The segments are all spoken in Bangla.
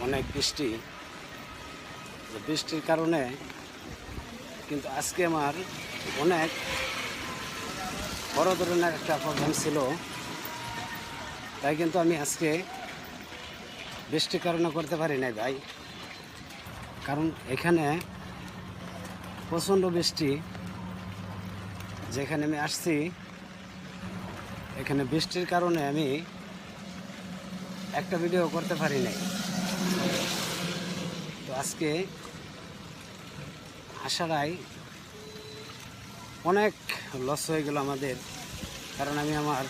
অনেক বৃষ্টির কারণে কিন্তু আজকে আমার অনেক বড় ধরনের একটা প্রোগ্রাম ছিল, তাই কিন্তু আমি আজকে বৃষ্টির কারণে করতে পারি নাই ভাই। কারণ এখানে প্রচণ্ড বৃষ্টি, যেখানে আমি আসছি এখানে বৃষ্টির কারণে আমি একটা ভিডিও করতে পারি নাই। তো আজকে আসারাই অনেক লস হয়ে গেল আমাদের, কারণ আমি আমার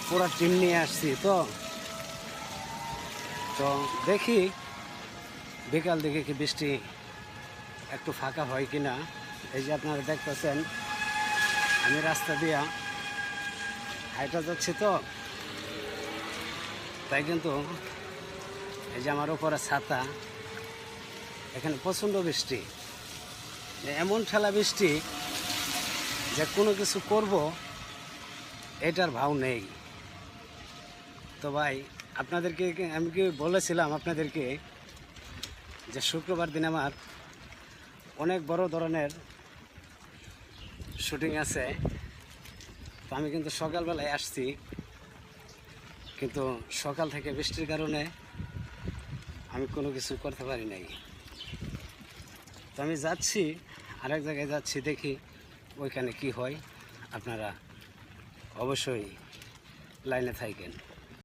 পুরো টিম নিয়ে আসছি। তো দেখি বিকাল দিকে কি বৃষ্টি একটু ফাঁকা হয় কি না। এই যে আপনারা দেখতেছেন আমি রাস্তা দিয়া হাইটা যাচ্ছি, তো তাই কিন্তু এই যে আমার উপরে ছাতা, এখানে প্রচণ্ড বৃষ্টি, এমন ঠেলা বৃষ্টি যে কোনো কিছু করব এটার ভাও নেই। তো ভাই আপনাদেরকে আমি কি বলেছিলাম আপনাদেরকে যে শুক্রবার দিন আমার অনেক বড় ধরনের শুটিং আছে। তো আমি কিন্তু সকালবেলায় আসছি, কিন্তু সকাল থেকে বৃষ্টির কারণে আমি কোনো কিছু করতে পারি নাই। তো আমি যাচ্ছি আরেক জায়গায় যাচ্ছি, দেখি ওইখানে কি হয়। আপনারা অবশ্যই লাইনে থাকেন।